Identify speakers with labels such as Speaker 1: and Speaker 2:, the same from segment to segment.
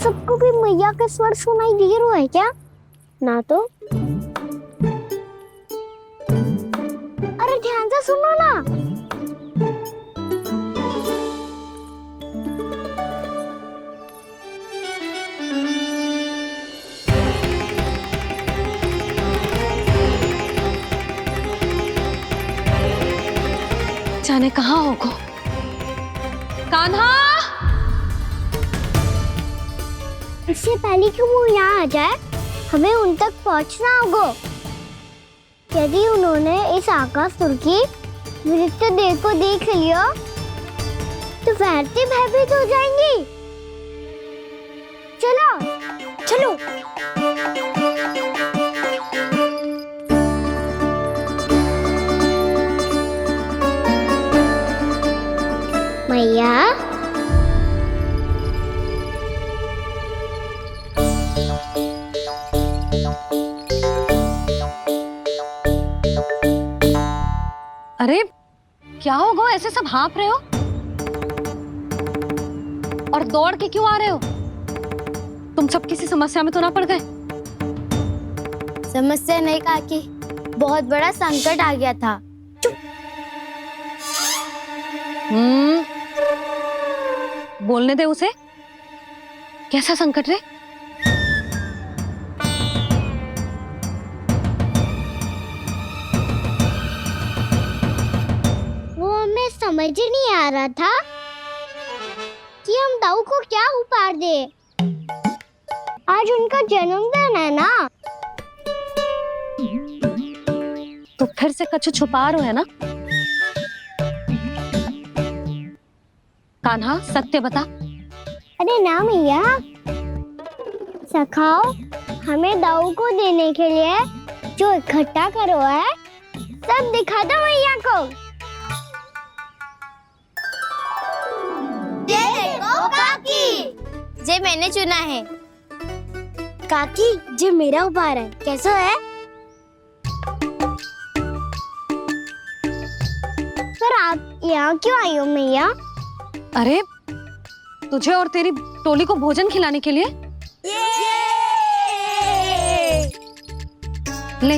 Speaker 1: सबको भी मैया का स्वर सुनाई दे रहा है क्या? ना तो। अरे ध्यान से सुनो ना।
Speaker 2: जाने कहाँ होगो। कान्हा!
Speaker 1: इससे पहले कि वो यहाँ आ जाए, हमें उन तक पहुँचना होगा। यदि उन्होंने इस आकासुर की नृत्य देह को देख लिया, तो वैसे भयभीत हो जाएंगी। चलो, चलो। मैया,
Speaker 2: अरे क्या होगा, ऐसे सब हाँफ रहे हो और दौड़ के क्यों आ रहे हो? तुम सब किसी समस्या में तो ना पड़ गए?
Speaker 1: समस्या नहीं काकी, बहुत बड़ा संकट आ गया था।
Speaker 2: बोलने दे उसे। कैसा संकट रे?
Speaker 1: वो हमें समझ ही नहीं आ रहा था कि हम दाऊ को क्या उपहार दे। आज उनका जन्मदिन है ना।
Speaker 2: तो फिर से कुछ छुपा रहे हो है ना? कान्हा सत्य बता।
Speaker 1: अरे ना मैया, सखाओ हमें दाऊ को देने के लिए जो इकट्ठा करो है, सब दिखा दो मैया को। ये देखो काकी, जे मैंने चुना है। काकी, जे मेरा उपहार है, कैसा है? पर आप यहाँ क्यों आई हो मैया?
Speaker 2: अरे तुझे और तेरी टोली को भोजन खिलाने के लिए। ले।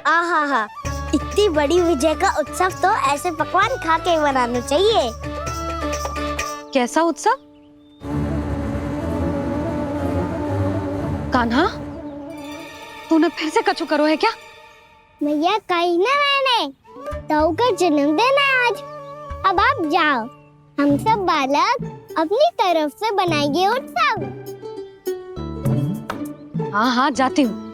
Speaker 1: आहा, इतनी बड़ी विजय का उत्सव तो ऐसे पकवान खा के मनाना चाहिए।
Speaker 2: कैसा उत्सव? कान्हा, तूने फिर से कछु करो है क्या?
Speaker 1: मैया कही ना मैंने, दाऊ का जन्मदिन है आज। अब आप जाओ, हम सब बालक अपनी तरफ से बनाएंगे उत्सव।
Speaker 2: हाँ हाँ जाती हूँ।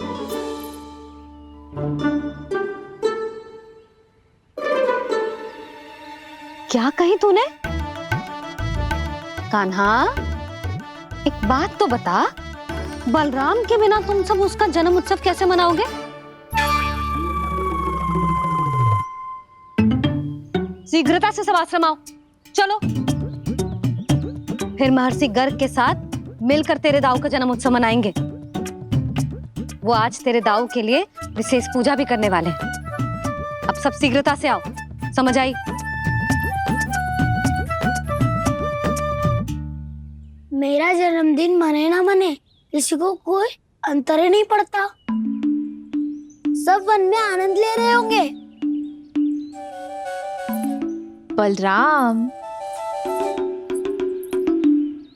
Speaker 2: क्या कही तूने? कान्हा, एक बात तो बता, बलराम के बिना तुम सब उसका जन्म उत्सव कैसे मनाओगे? शीघ्रता से सब आश्रम आओ, चलो। फिर महर्षि गर्ग के साथ मिलकर तेरे दाऊ का जन्म उत्सव मनाएंगे। वो आज तेरे दाऊ के लिए विशेष पूजा भी करने वाले हैं। अब सब शीघ्रता से आओ, समझ आई?
Speaker 1: मेरा जन्मदिन मने ना मने, किसी को कोई अंतर ही नहीं पड़ता। सब वन में आनंद ले रहे होंगे।
Speaker 3: बलराम,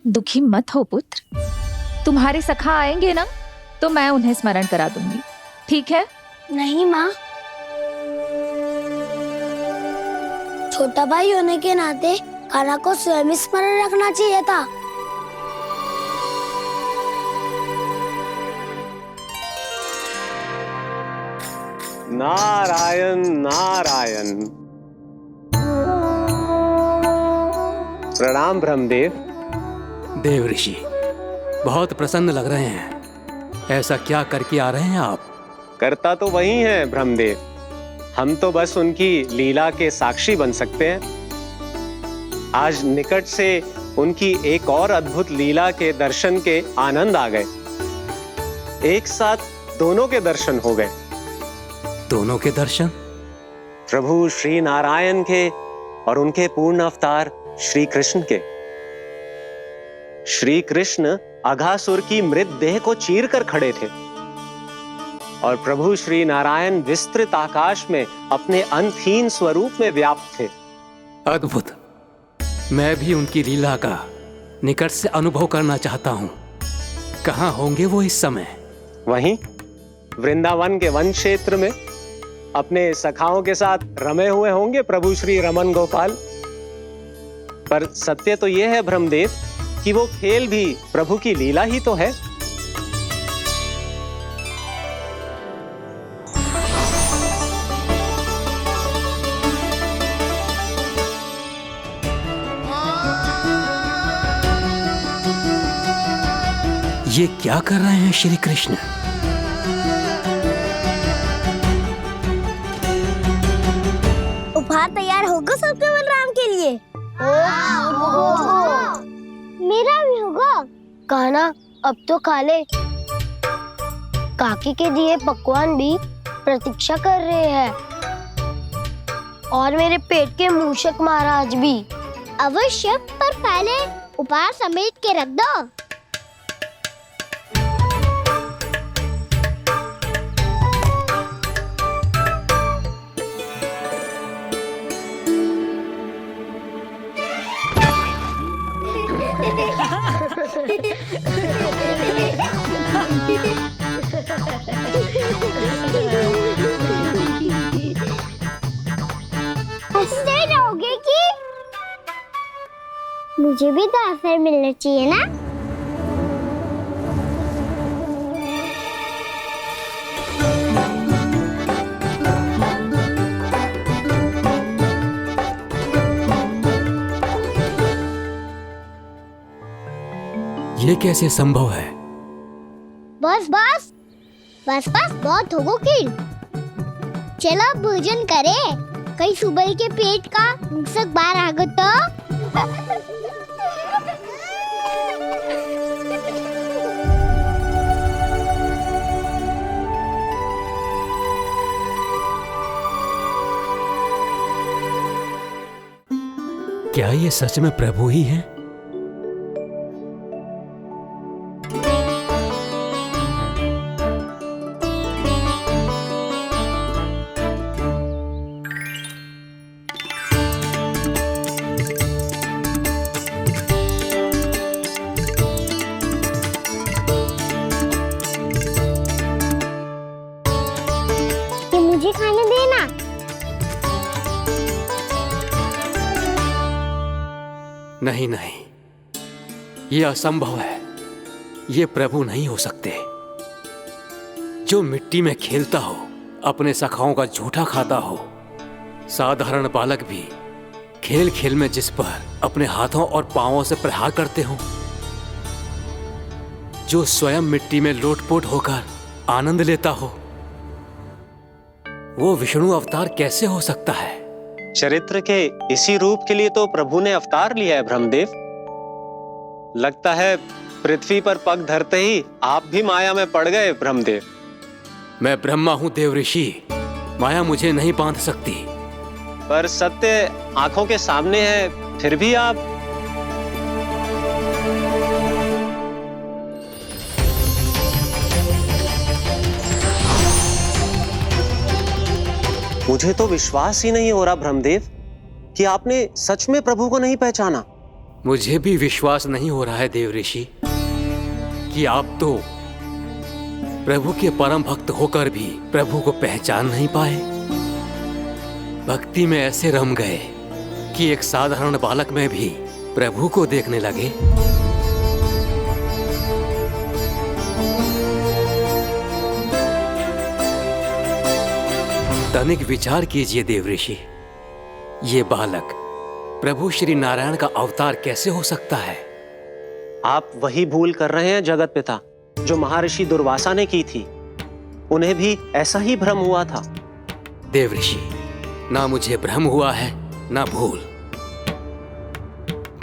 Speaker 3: दुखी मत हो पुत्र। तुम्हारे सखा आएंगे ना, तो मैं उन्हें स्मरण करा दूंगी, ठीक है?
Speaker 1: नहीं माँ, छोटा भाई होने के नाते कान्हा को स्वयं स्मरण रखना चाहिए था।
Speaker 4: नारायण नारायण। प्रणाम ब्रह्मदेव।
Speaker 5: देव ऋषि, बहुत प्रसन्न लग रहे हैं। ऐसा क्या करके आ रहे हैं आप?
Speaker 4: करता तो वही है ब्रह्मदेव, हम तो बस उनकी लीला के साक्षी बन सकते हैं। आज निकट से उनकी एक और अद्भुत लीला के दर्शन के आनंद आ गए। एक साथ दोनों के दर्शन हो गए।
Speaker 5: दोनों के दर्शन?
Speaker 4: प्रभु श्री नारायण के और उनके पूर्ण अवतार श्री कृष्ण के। श्री कृष्ण अघासुर की मृत देह को चीर कर खड़े थे और प्रभु श्री नारायण विस्तृत आकाश में अपने अंतहीन स्वरूप में व्याप्त थे।
Speaker 5: अद्भुत। मैं भी उनकी लीला का निकट से अनुभव करना चाहता हूँ। कहाँ होंगे वो इस समय?
Speaker 4: वहीं वृंदावन के वन क्षेत्र में अपने सखाओं के साथ रमे हुए होंगे प्रभु श्री रमन गोपाल। पर सत्य तो यह है ब्रह्मदेव कि वो खेल भी प्रभु की लीला ही तो है।
Speaker 5: ये क्या कर रहे हैं श्री कृष्ण?
Speaker 1: उपहार तैयार होगा सबके बलराम के लिए? मेरा भी होगा। कहना अब तो खा ले। काकी के दिए पकवान भी प्रतीक्षा कर रहे हैं और मेरे पेट के मूषक महाराज भी। अवश्य, पर पहले उपहार समेट के रख दो। हंसते रहोगे कि? मुझे भी तो अवसर मिलना चाहिए ना।
Speaker 5: ये कैसे संभव है?
Speaker 1: बस बस बस बस बहुत होगो किल। चलो भोजन करे। कई सुबह के पेट का मूषक बाहर आ गो तो।
Speaker 5: क्या ये सच में प्रभु ही हैं?
Speaker 1: मुझे खाने देना।
Speaker 5: नहीं नहीं, ये असंभव है। ये प्रभु नहीं हो सकते। जो मिट्टी में खेलता हो, अपने सखाओं का झूठा खाता हो, साधारण बालक भी खेल खेल में जिस पर अपने हाथों और पांवों से प्रहार करते हो, जो स्वयं मिट्टी में लोटपोट होकर आनंद लेता हो, वो विष्णु अवतार कैसे हो सकता है?
Speaker 4: चरित्र के इसी रूप के लिए तो प्रभु ने अवतार लिया है ब्रह्मदेव। लगता है पृथ्वी पर पग धरते ही आप भी माया में पड़ गए ब्रह्मदेव।
Speaker 5: मैं ब्रह्मा हूं देव ऋषि, माया मुझे नहीं बांध सकती।
Speaker 4: पर सत्य आंखों के सामने है, फिर भी आप। मुझे तो विश्वास ही नहीं हो रहा ब्रह्मदेव कि आपने सच में प्रभु को नहीं पहचाना।
Speaker 5: मुझे भी विश्वास नहीं हो रहा है देव ऋषि कि आप तो प्रभु के परम भक्त होकर भी प्रभु को पहचान नहीं पाए। भक्ति में ऐसे रम गए कि एक साधारण बालक में भी प्रभु को देखने लगे। तनिक विचार कीजिए देव ऋषि, ये बालक प्रभु श्री नारायण का अवतार कैसे हो सकता है?
Speaker 4: आप वही भूल कर रहे हैं जगत पिता, जो महर्षि दुर्वासा ने की थी। उन्हें भी ऐसा ही भ्रम हुआ था।
Speaker 5: देव ऋषि, ना मुझे भ्रम हुआ है ना भूल।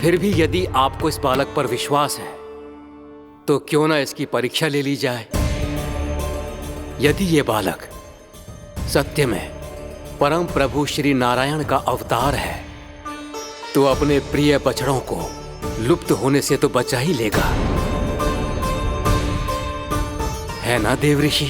Speaker 5: फिर भी यदि आपको इस बालक पर विश्वास है तो क्यों ना इसकी परीक्षा ले ली जाए। यदि ये बालक सत्य में परम प्रभु श्री नारायण का अवतार है तो अपने प्रिय बछड़ों को लुप्त होने से तो बचा ही लेगा, है ना देवऋषि?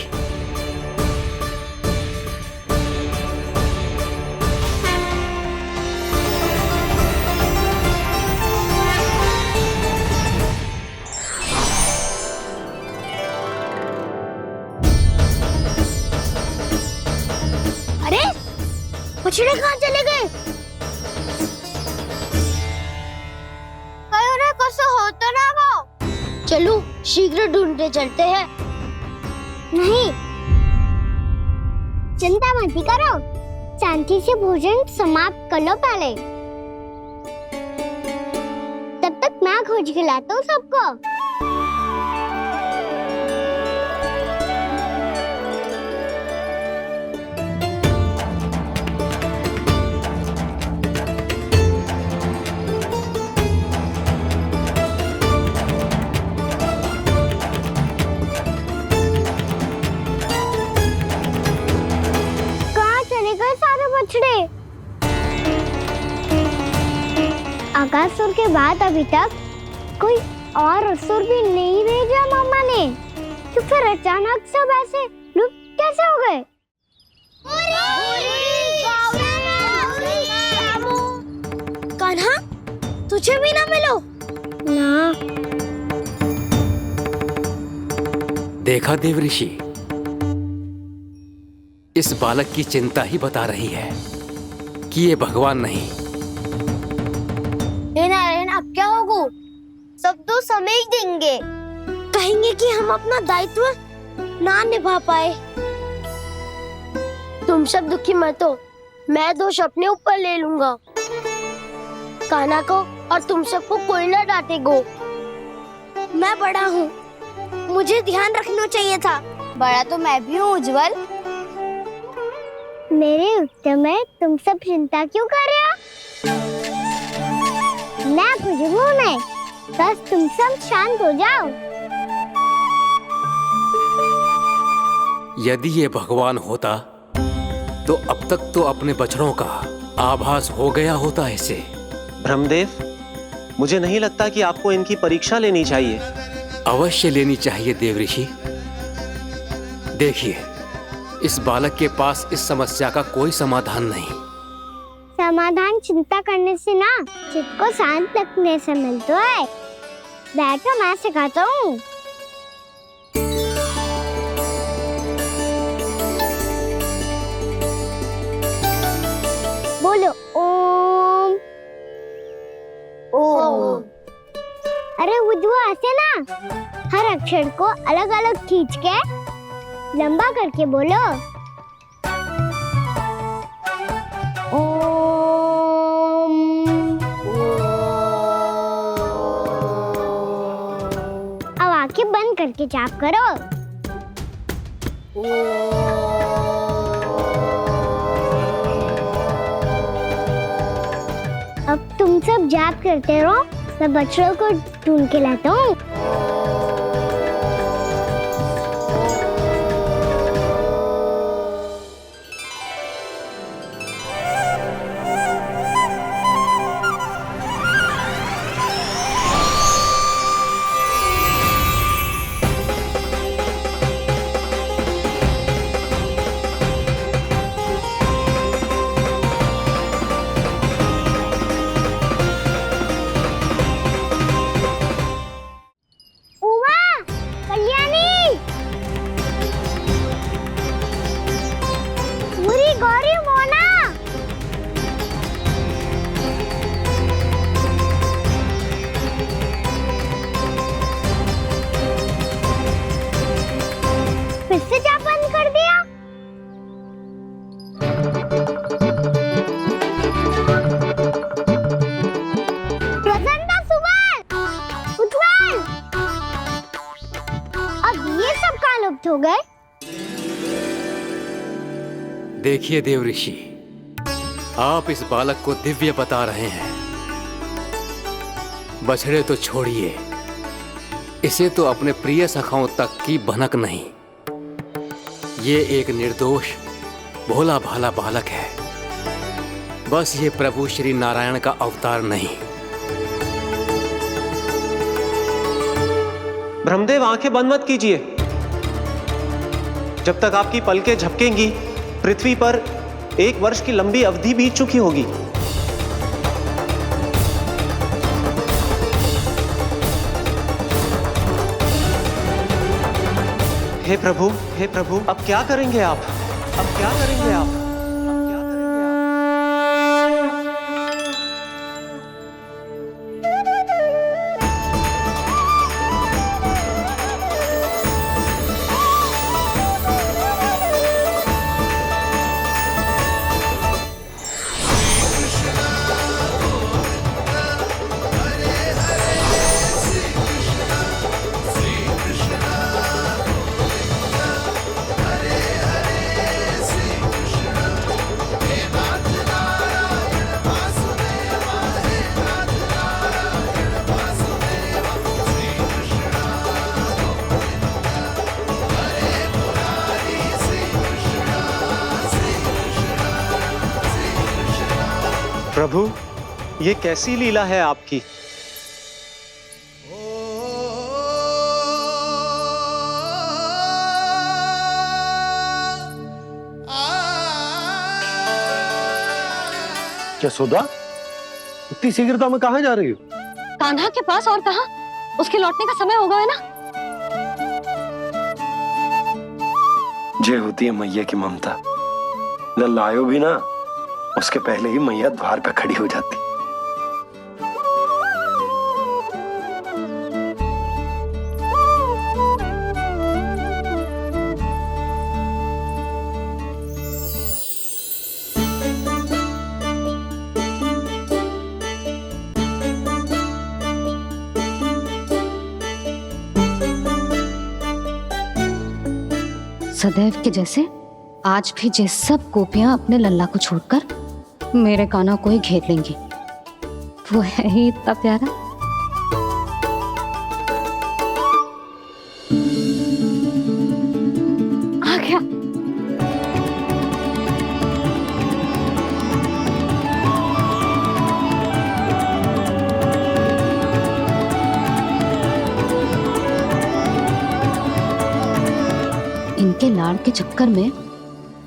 Speaker 1: अरे बछड़े कहाँ चले गए? होता ना वो। चलो शीघ्र ढूंढते चलते हैं। नहीं, चिंता मत करो, शांति से भोजन समाप्त कर लो पहले। तब तक मैं खोज के लाता हूँ सबको। आकासुर के बाद अभी तक कोई और असुर भी नहीं भेजा मम्मा ने, तो फिर अचानक सब ऐसे लुप्त कैसे हो गए? कान्हा, तुझे भी ना मिलो ना।
Speaker 5: देखा देवऋषि, इस बालक की चिंता ही बता रही है कि ये भगवान नहीं।
Speaker 1: नारायण, अब क्या होगा? सब तो समझ देंगे, कहेंगे कि हम अपना दायित्व ना निभा पाए। तुम सब दुखी मत हो, मैं दोष अपने ऊपर ले लूंगा। कान्हा को और तुम सबको कोई ना डांटेगो। मैं बड़ा हूँ, मुझे ध्यान रखना चाहिए था। बड़ा तो मैं भी हूँ उज्जवल। मेरे उत्तर में तुम सब चिंता क्यों कर रहे हो? मैं कुछ नहीं, बस तुम सब शांत हो जाओ।
Speaker 5: यदि ये भगवान होता तो अब तक तो अपने बछड़ों का आभास हो गया होता इसे।
Speaker 4: ब्रह्मदेव, मुझे नहीं लगता कि आपको इनकी परीक्षा लेनी चाहिए।
Speaker 5: अवश्य लेनी चाहिए देवऋषि। देखिए, इस बालक के पास इस समस्या का कोई समाधान नहीं।
Speaker 1: समाधान चिंता करने से ना, चित्त को शांत रखने से मिलता है। बैठो, मैं सिखाता हूँ। बोलो ओम। ओम। अरे उज्जवा, ऐसे ना हर अक्षर को अलग अलग खींच के लंबा करके बोलो। अब आंखें बंद करके जाप करो। अब तुम सब जाप करते रहो, मैं बच्चों को ढूंढ के लाता हूँ। फिर से क्या बंद कर दिया? प्रसन्ना, सुमन, उज्जवल, अब ये सब कहाँ लुप्त हो गए?
Speaker 5: देखिए देवऋषि, आप इस बालक को दिव्य बता रहे हैं। बछड़े तो छोड़िए, इसे तो अपने प्रिय सखाओं तक की भनक नहीं। ये एक निर्दोष भोला भाला बालक है, बस ये प्रभु श्री नारायण का अवतार नहीं।
Speaker 4: ब्रह्मदेव, आंखें बंद मत कीजिए। जब तक आपकी पलकें झपकेंगी, पृथ्वी पर 1 वर्ष की लंबी अवधि बीत चुकी होगी। हे प्रभु, हे प्रभु, अब क्या करेंगे आप? अब क्या करेंगे आप? प्रभु, ये कैसी लीला है आपकी?
Speaker 6: यशोदा, इतनी शीघ्रता में कहाँ जा रही हो?
Speaker 2: कान्हा के पास, और कहाँ? उसके लौटने का समय होगा है ना।
Speaker 6: जे होती है मैया की ममता। लल्लायो भी ना, उसके पहले ही मैया द्वार पर खड़ी हो जाती।
Speaker 2: सदैव के जैसे आज भी ये सब गोपियां अपने लल्ला को छोड़कर मेरे कान्हा को ही घेर लेंगी। वो है ही इतना प्यारा। आ गया। इनके लाड़ के चक्कर में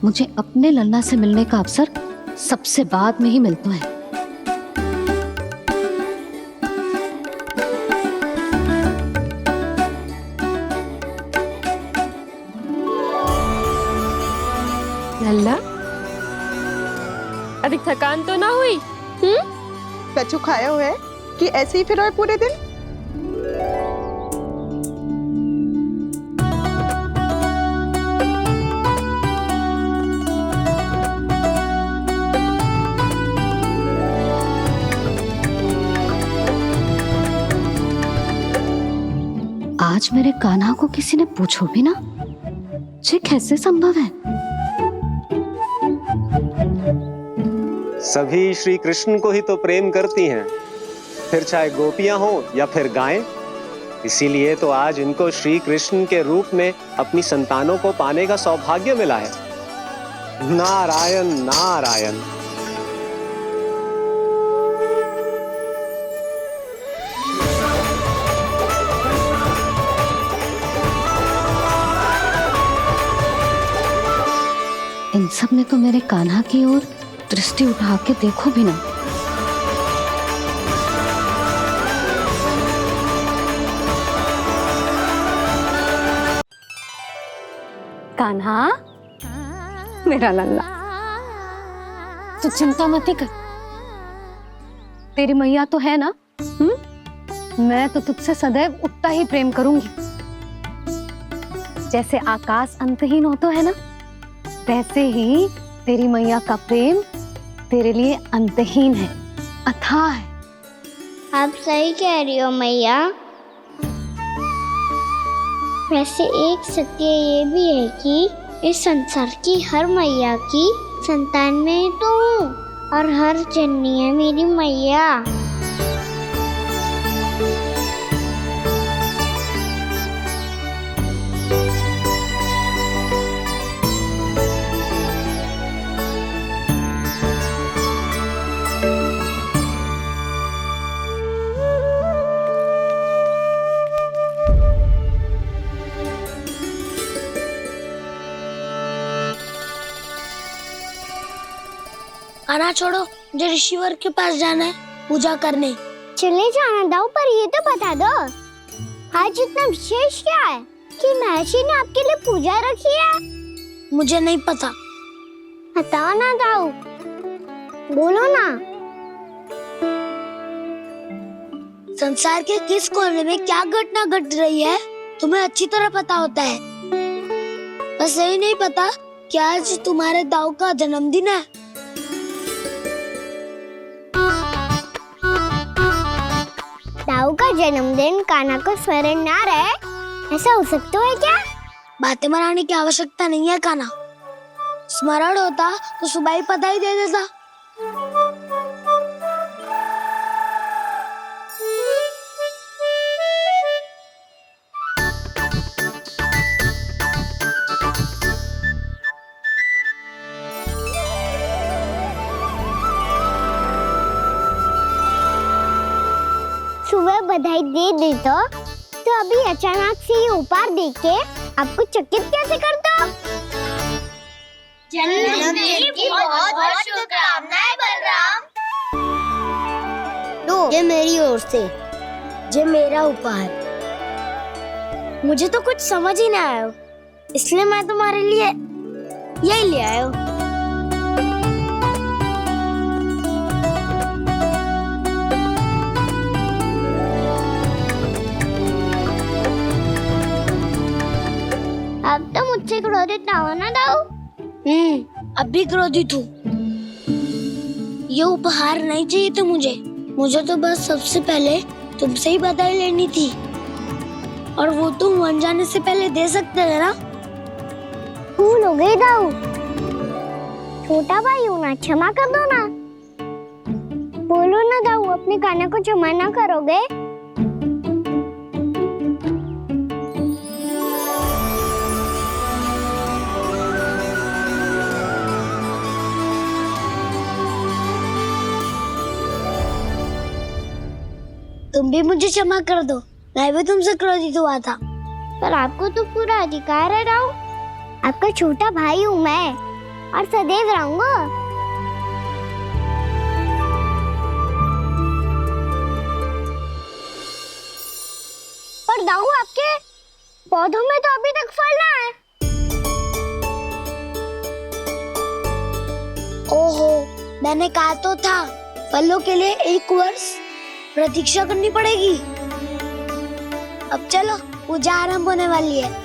Speaker 2: मुझे अपने लल्ला से मिलने का अवसर सबसे बाद में ही मिलता है।
Speaker 7: लल्ला, अधिक थकान तो ना हुई?
Speaker 8: कछु खाया हुआ है कि ऐसे ही फिरो है पूरे दिन?
Speaker 2: आज मेरे कान्हा को किसी ने पूछो भी ना, ये कैसे संभव है?
Speaker 4: सभी श्री कृष्ण को ही तो प्रेम करती हैं, फिर चाहे गोपियां हो या फिर गायें। इसीलिए तो आज इनको श्री कृष्ण के रूप में अपनी संतानों को पाने का सौभाग्य मिला है। नारायण नारायण।
Speaker 2: इन सब ने तो मेरे कान्हा की ओर दृष्टि उठा के देखो भी ना। कान्हा, मेरा लल्ला, तू चिंता मत कर। तेरी मैया तो है ना? मैं तो तुझसे सदैव उतना ही प्रेम करूंगी। जैसे आकाश अंतहीन होता है ना, वैसे ही तेरी मैया का प्रेम तेरे लिए अंतहीन है, अथाह है।
Speaker 1: आप सही कह रही हो मैया। वैसे एक सत्य ये भी है कि इस संसार की हर मैया की संतान में तो हूँ, और हर जननी है मेरी मैया। खाना छोड़ो, मुझे ऋषिवर के पास जाना है पूजा करने। चले जाना दाऊ, पर ये तो बता दो आज इतना विशेष क्या है कि महर्षि ने आपके लिए पूजा रखी है? मुझे नहीं पता। बताओ ना दाऊ, बोलो ना। संसार के किस कोने में क्या घटना घट रही है तुम्हें अच्छी तरह पता होता है। बस यही नहीं पता कि आज तुम्हारे दाऊ का जन्मदिन है। दाऊ का जन्मदिन कान्हा को स्मरण ना रहे, ऐसा हो सकता है क्या? बातें बनाने की आवश्यकता नहीं है कान्हा, स्मरण होता तो सुबह ही पता ही दे देता। सुबह बधाई दे दी तो अभी अचानक से ये उपहार देख के आपको चकित कैसे कर दो? जन्मदिन की बहुत शुभकामनाएं बलराम। लो, ये मेरी ओर से, ये मेरा उपहार। मुझे तो कुछ समझ ही ना आया, इसलिए मैं तुम्हारे लिए यही ले आया हूँ। अब तो मुझसे क्रोधित ना होना दाऊ। अब भी क्रोधित हूँ। ये उपहार नहीं चाहिए था मुझे तो बस सबसे पहले तुमसे ही बधाई लेनी थी, और वो तुम बन जाने से पहले दे सकते थे ना। भूल हो गई दाऊ, छोटा भाई हूँ ना, क्षमा कर दो ना। बोलो ना दाऊ, अपने कान्हा को क्षमा ना करोगे? तुम भी मुझे क्षमा कर दो, मैं भी तुमसे क्रोधित हुआ था। पर आपको तो पूरा अधिकार है राव, आपका छोटा भाई हूँ मैं और सदैव रहूंगा। पर दाऊ, आपके पौधों में तो अभी तक फल ना है। ओहो, मैंने कहा तो था फलों के लिए 1 वर्ष प्रतीक्षा करनी पड़ेगी। अब चलो, पूजा आरंभ होने वाली है।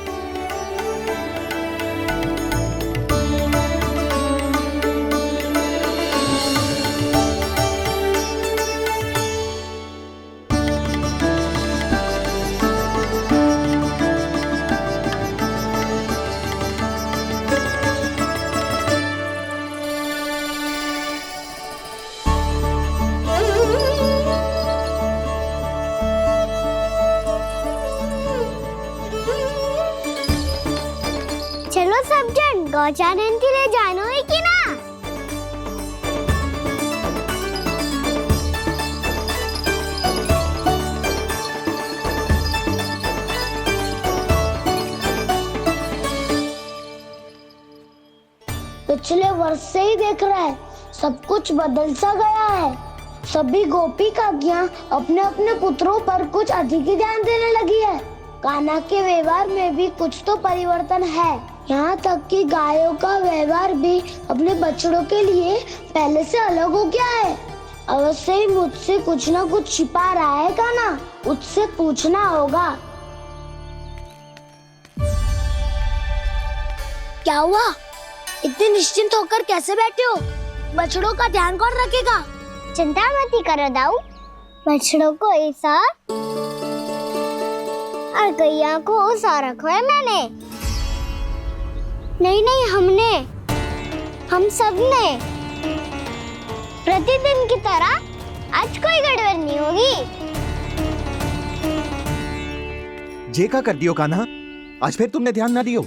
Speaker 1: चलो सब जन गौचारण के लिए जानो है कि ना? पिछले वर्ष से ही देख रहा है, सब कुछ बदल सा गया है। सभी गोपी काकियां अपने अपने पुत्रों पर कुछ अधिक ही ध्यान देने लगी है। कान्हा के व्यवहार में भी कुछ तो परिवर्तन है। यहाँ तक कि गायों का व्यवहार भी अपने बछड़ों के लिए पहले से अलग हो गया है। अवश्य ही मुझसे कुछ ना कुछ छिपा रहा है कान्हा, उससे पूछना होगा। क्या हुआ? इतने निश्चिंत होकर कैसे बैठे हो? बछड़ों का ध्यान कौन रखेगा? चिंता मत करो दाऊ, बछड़ों को ऐसा और गैया को ओसा रखा है मैंने। नहीं, हम सब ने प्रतिदिन की तरह आज कोई गड़बड़ नहीं होगी।
Speaker 9: जे का कर दियो कान्हा, आज फिर तुमने ध्यान ना दियो।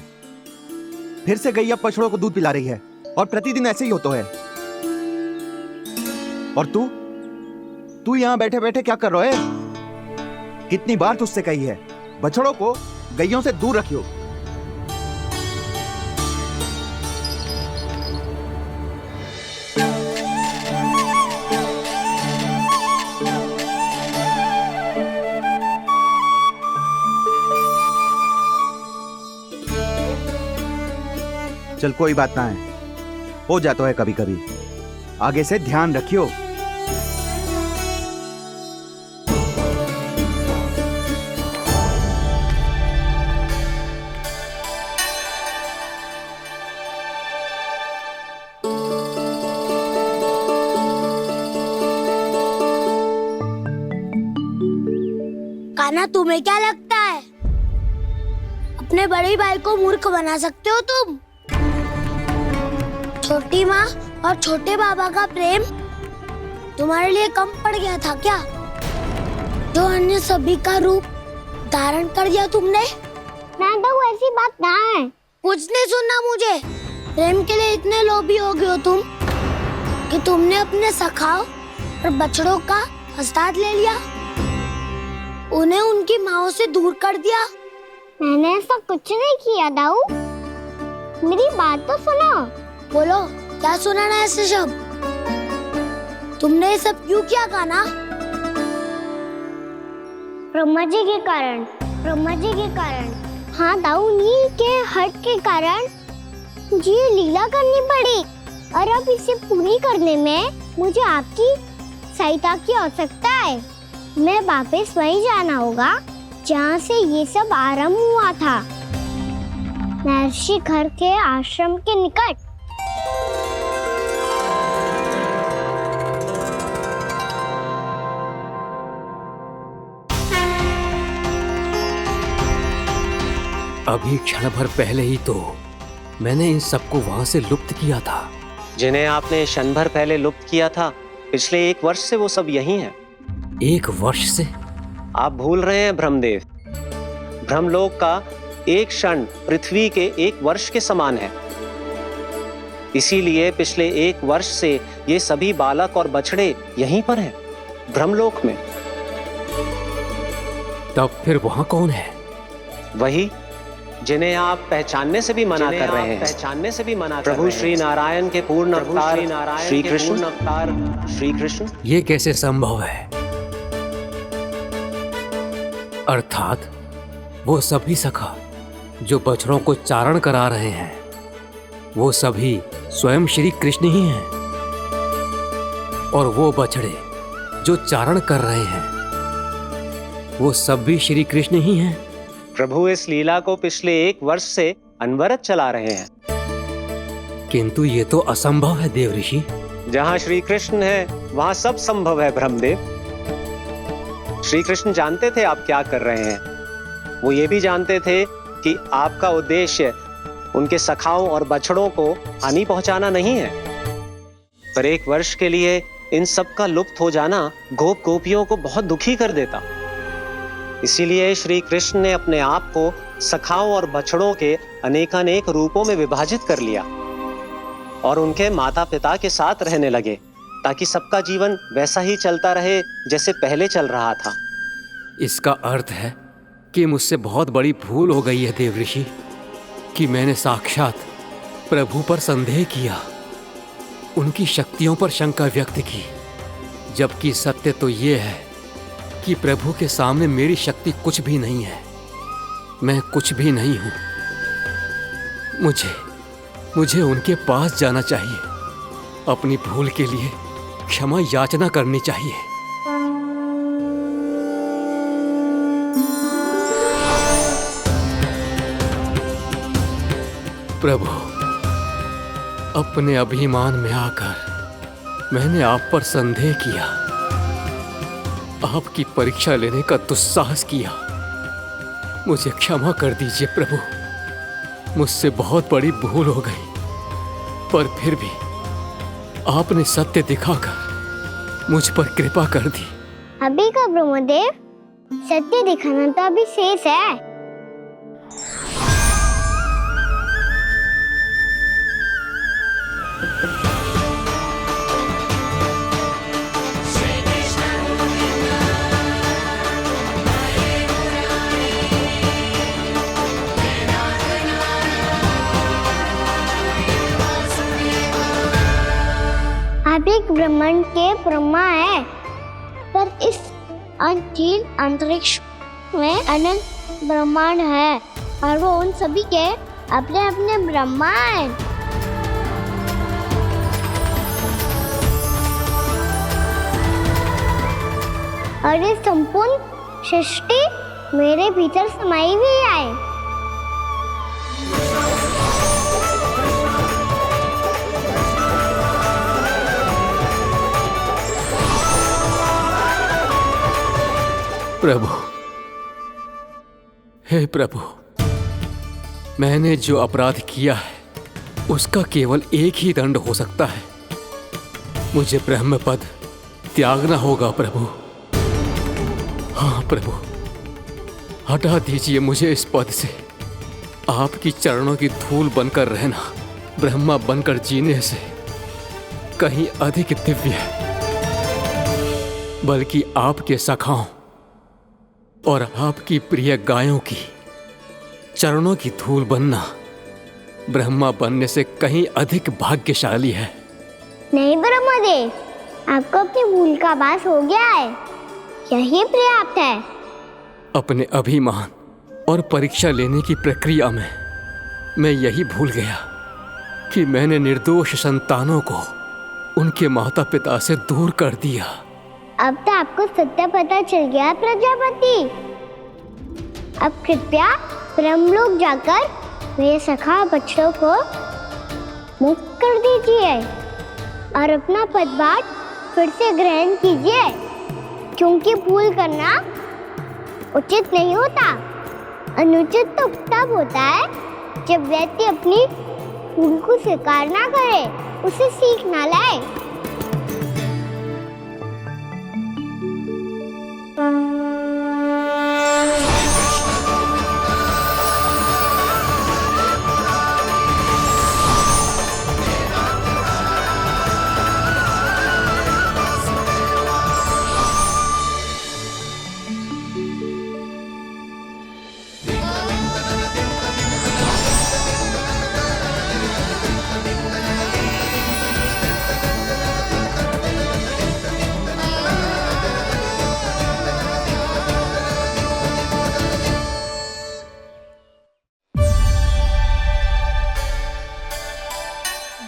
Speaker 9: फिर से गैया बछड़ों को दूध पिला रही है और प्रतिदिन ऐसे ही होता है। और तू यहाँ बैठे बैठे क्या कर रहा है? कितनी बार तुझसे कही है बछड़ों को गैयों से दूर रखियो। चल कोई बात ना है, हो जाता है कभी कभी। आगे से ध्यान रखियो।
Speaker 1: कान्हा, तुम्हें क्या लगता है अपने बड़े भाई को मूर्ख बना सकते हो तुम? छोटी माँ और छोटे बाबा का प्रेम तुम्हारे लिए कम पड़ गया था क्या, जो अन्य सभी का रूप धारण कर दिया तुमने? ना तो ऐसी बात ना है। कुछ नहीं सुनना मुझे। प्रेम के लिए इतने लोभी हो गए हो तुम कि तुमने अपने सखाओ और बछड़ों का हस्ताक्षर ले लिया, उन्हें उनकी माँओं से दूर कर दिया। मैंने ऐसा कुछ नहीं किया दाऊ, मेरी बात तो सुनो। बोलो, क्या सुनाना है ऐसे शब्द? तुमने ये सब क्यों किया कान्हा? ब्रह्मा जी के कारण। ब्रह्मा जी के कारण। हाँ दाऊ, नील के हट के कारण मुझे ये लीला करनी पड़ी, और अब इसे पूरी करने में मुझे आपकी सहायता की आवश्यकता है। मैं वापस वहीं जाना होगा जहाँ से ये सब आरंभ हुआ था, महर्षि घर के आश्रम के निकट।
Speaker 5: अभी क्षण भर पहले ही तो मैंने इन सबको वहां से लुप्त किया था।
Speaker 4: जिन्हें आपने क्षण भर पहले लुप्त किया था, पिछले 1 वर्ष से वो सब यही हैं।
Speaker 5: 1 वर्ष से?
Speaker 4: आप भूल रहे हैं ब्रह्मदेव, ब्रह्मलोक का एक क्षण पृथ्वी के 1 वर्ष के समान है। इसीलिए पिछले 1 वर्ष से ये सभी बालक और बछड़े यहीं पर हैं, ब्रह्मलोक में।
Speaker 5: तब फिर वहां कौन है?
Speaker 4: वही जिन्हें आप पहचानने से भी मना कर रहे हैं। पहचानने से भी मना कर प्रभु श्री नारायण के पूर्ण अवतार श्री कृष्ण।
Speaker 5: ये कैसे संभव है? अर्थात वो सभी सखा जो बछड़ों को चारण करा रहे हैं, वो सभी स्वयं श्री कृष्ण ही हैं, और वो बछड़े जो चारण कर रहे हैं, वो सब भी श्री कृष्ण ही हैं।
Speaker 4: प्रभु इस लीला को पिछले 1 वर्ष से अनवरत चला रहे हैं।
Speaker 5: किंतु ये तो असंभव है देव ऋषि।
Speaker 4: जहाँ श्री कृष्ण है वहाँ सब संभव है ब्रह्मदेव। श्री कृष्ण जानते थे आप क्या कर रहे हैं। वो ये भी जानते थे कि आपका उद्देश्य उनके सखाओं और बछड़ों को हानि पहुंचाना नहीं है, पर 1 वर्ष के लिए इन सब का लुप्त हो जाना गोप गोपियों को बहुत दुखी कर देता। इसीलिए श्री कृष्ण ने अपने आप को सखाओं और बछड़ों के अनेकानेक रूपों में विभाजित कर लिया और उनके माता पिता के साथ रहने लगे, ताकि सबका जीवन वैसा ही चलता रहे जैसे पहले चल रहा था।
Speaker 5: इसका अर्थ है कि मुझसे बहुत बड़ी भूल हो गई है देव ऋषि, कि मैंने साक्षात प्रभु पर संदेह किया, उनकी शक्तियों पर शंका व्यक्त की, जबकि सत्य तो ये है कि प्रभु के सामने मेरी शक्ति कुछ भी नहीं है। मैं कुछ भी नहीं हूं। मुझे उनके पास जाना चाहिए, अपनी भूल के लिए क्षमा याचना करनी चाहिए। प्रभु, अपने अभिमान में आकर मैंने आप पर संदेह किया, आपकी परीक्षा लेने का दुस्साहस किया। मुझे क्षमा कर दीजिए प्रभु, मुझसे बहुत बड़ी भूल हो गई, पर फिर भी आपने सत्य दिखाकर मुझ पर कृपा कर दी।
Speaker 1: अभी का ब्रह्मदेव, सत्य दिखाना तो अभी शेष है। आप एक ब्रह्मांड के ब्रह्मा है, पर इस अनंत अंतरिक्ष में अनंत ब्रह्मांड है, और वो उन सभी के अपने अपने ब्रह्मा है। और ये संपूर्ण सृष्टि मेरे भीतर समाई हुई है।
Speaker 5: प्रभु, हे प्रभु, मैंने जो अपराध किया है उसका केवल एक ही दंड हो सकता है। मुझे ब्रह्म पद त्यागना होगा प्रभु। हाँ प्रभु, हटा दीजिए मुझे इस पद से। आपकी चरणों की धूल बनकर रहना ब्रह्मा बनकर जीने से कहीं अधिक दिव्य है। बल्कि आपके सखाओं और आपकी प्रिय गायों की चरणों की धूल बनना ब्रह्मा बनने से कहीं अधिक भाग्यशाली है।
Speaker 1: नहीं ब्रह्मदेव, आपको अपनी भूल का आभास हो गया है, यही पर्याप्त है।
Speaker 5: अपने अभिमान और परीक्षा लेने की प्रक्रिया में मैं यही भूल गया कि मैंने निर्दोष संतानों को उनके माता पिता से दूर कर दिया।
Speaker 1: अब तो आपको सत्य पता चल गया प्रजापति। अब कृपया ब्रह्मलोक जाकर मेरे सखा बच्चों को मुक्त कर दीजिए और अपना पदभार फिर से ग्रहण कीजिए, क्योंकि भूल करना उचित नहीं होता। अनुचित तो तब होता है जब व्यक्ति अपनी भूल को स्वीकार ना करे, उसे सीख ना लाए।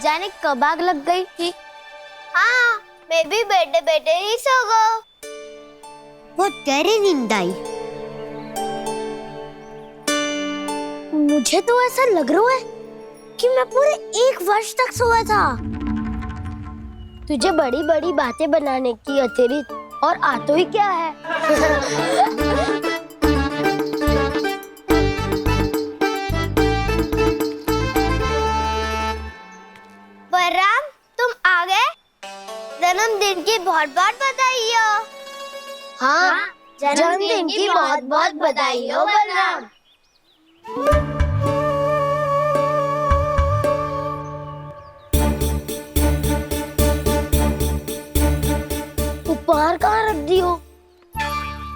Speaker 10: जाने कब आग लग गई थी।
Speaker 1: हाँ, मैं भी बैठे बैठे ही सो गया। वो तेरी नींद आई।
Speaker 10: मुझे तो ऐसा लग रहा है कि मैं पूरे 1 वर्ष तक सोया था। तुझे बड़ी बड़ी बातें बनाने की अतिरिक्त और आता ही क्या है।
Speaker 1: बलराम, तुम आ गए? जन्मदिन की बहुत बहुत बधाई हो।
Speaker 10: हाँ, जन्मदिन की बहुत बहुत बधाई हो बलराम। उपहार कहाँ रख दी हो?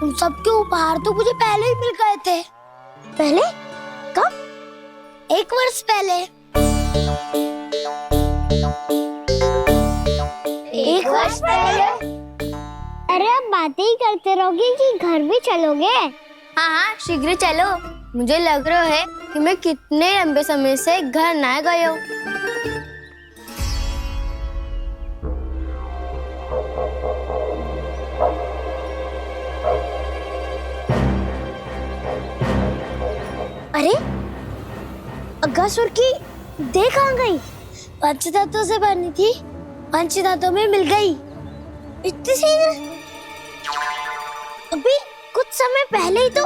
Speaker 10: उन सबके उपहार तो मुझे पहले ही मिल गए थे। पहले? कब? 1 वर्ष पहले। 1 वर्ष पहले?
Speaker 1: अरे अब बातें ही करते रहोगे कि घर भी चलोगे?
Speaker 10: हाँ हाँ, शीघ्र चलो। मुझे लग रहा है कि मैं कितने लंबे समय से घर ना गए हूँ। अरे, अगासुर की देह कहाँ गई? पंचतत्वों से बनी थी, पंचतत्वों में मिल गई। इतनी शीघ्र? अभी कुछ समय पहले ही तो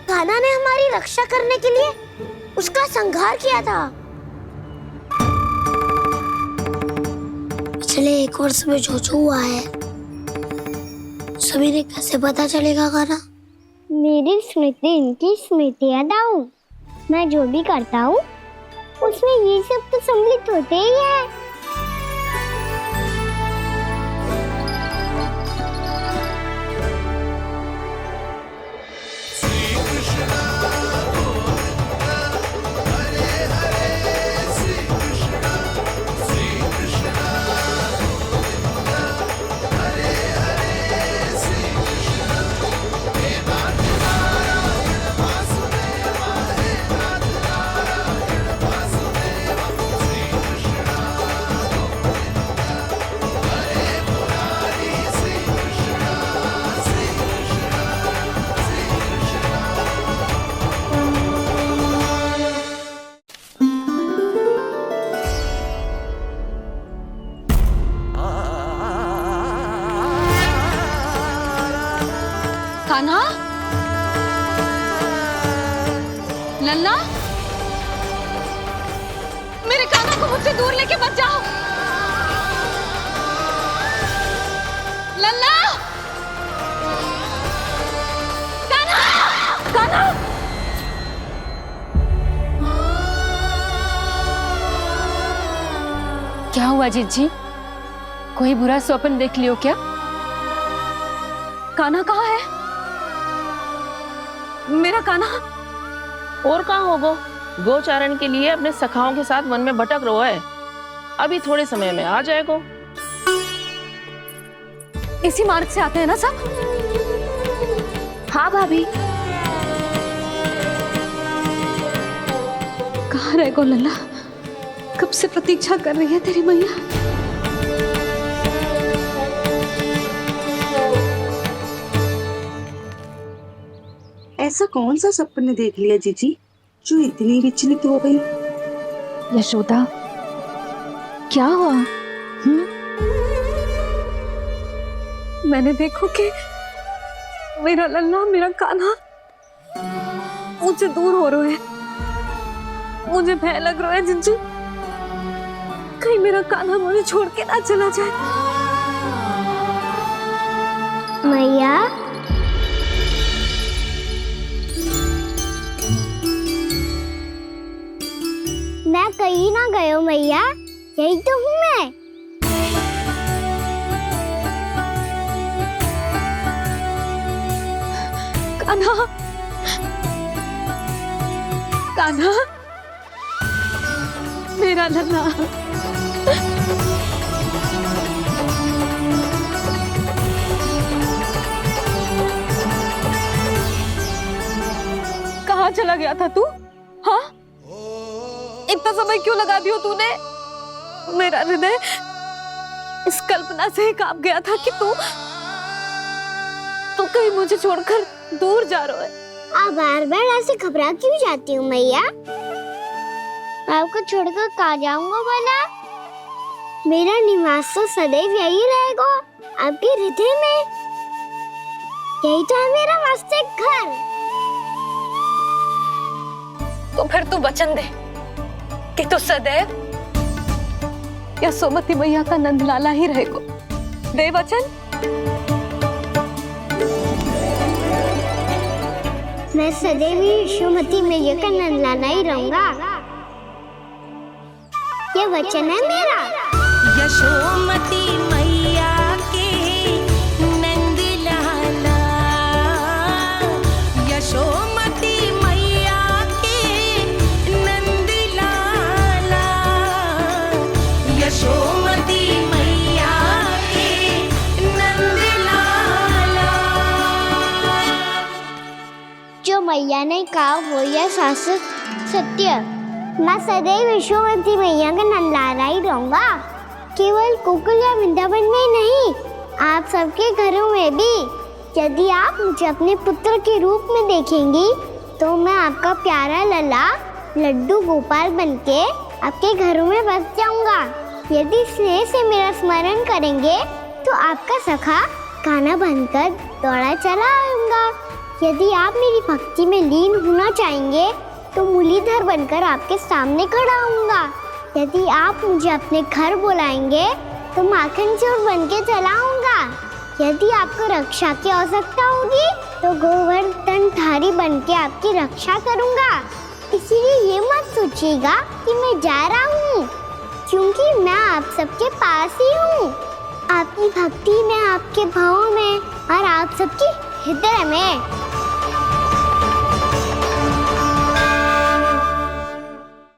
Speaker 10: कान्हा ने हमारी रक्षा करने के लिए उसका संहार किया था। पिछले 1 वर्ष में जो हुआ है सभी ने कैसे पता चलेगा कान्हा?
Speaker 1: मेरी स्मृति इनकी स्मृति अदाऊं। मैं जो भी करता हूँ उसमें ये सब तो सम्मिलित होते ही है।
Speaker 2: कान्हा, लल्ला, मेरे कान्हा को मुझसे दूर लेके मत जाओ। लल्ला, कान्हा, कान्हा।
Speaker 7: क्या हुआ जीजी? कोई बुरा स्वप्न देख लियो क्या?
Speaker 2: कान्हा कहाँ है? मेरा कान्हा?
Speaker 11: और कहाँ होगो? गोचारण के लिए अपने सखाओं के साथ वन में भटक रहा है। अभी थोड़े समय में आ जाएगा।
Speaker 2: इसी मार्ग से आते हैं ना सब?
Speaker 3: हाँ भाभी।
Speaker 2: कहाँ रह गो लल्ला? कब से प्रतीक्षा कर रही है तेरी मैया।
Speaker 8: ऐसा कौन सा सपने देख लिया जीजी जो इतनी विचलित हो गई?
Speaker 3: यशोदा, क्या हुआ?
Speaker 2: मैंने देखो कि मेरा लल्ला, मेरा कान्हा मुझसे दूर हो रहे हैं। मुझे भय लग रहा है जिंजू, कहीं मेरा कान्हा मुझे छोड़ के ना चला जाए।
Speaker 1: मैया, मैं कहीं ना गयो मैया, यही तो हूँ मैं।
Speaker 2: कान्हा, कान्हा, मेरा लल्ला। कहाँ चला गया था तू? हाँ, इतना समय क्यों लगा दियो तूने? मेरा हृदय इस कल्पना से ही कांप गया था कि तू कहीं मुझे छोड़कर दूर जा रहा है।
Speaker 1: आप बार बार ऐसे घबरा क्यों जाती हूँ मैया? आपको छोड़कर कहाँ जाऊंगा भला? मेरा निवास तो सदैव यही रहेगा, आपके हृदय में। यही तो है मेरा वास्तविक घर।
Speaker 2: तो फिर तू वचन दे कि तू सदैव यशोमती मैया का नंदलाला ही रहेगा। दे वचन।
Speaker 1: मैं सदैव यशोमती मैया का नंदलाला ही रहूंगा। ये वचन है मेरा।
Speaker 10: यशोमती मैया के नंदलाला, यशोमती मैया के नंदलाला, यशोमती मैया के नंदलाला।
Speaker 1: जो मैया ने कहा वो यह शाश्वत सत्य। मैं सदैव यशोमती मैया का नंदलाला ही रहूंगा। केवल गोकुल या वृंदावन में नहीं, आप सबके घरों में भी। यदि आप मुझे अपने पुत्र के रूप में देखेंगी तो मैं आपका प्यारा लल्ला लड्डू गोपाल बनके आपके घरों में बस जाऊंगा। यदि स्नेह से मेरा स्मरण करेंगे तो आपका सखा कान्हा बनकर दौड़ा चला आऊंगा। यदि आप मेरी भक्ति में लीन होना चाहेंगे तो मुरलीधर बनकर आपके सामने खड़ा होऊंगा। यदि आप मुझे अपने घर बुलाएंगे तो माखन चोर बनके चला आऊंगा। यदि आपको रक्षा की आवश्यकता होगी तो गोवर्धनधारी बनके आपकी रक्षा करूंगा। इसीलिए ये मत सोचिएगा कि मैं जा रहा हूँ, क्योंकि मैं आप सबके पास ही हूँ, आपकी भक्ति में, आपके भाव में और आप सबके हृदय में।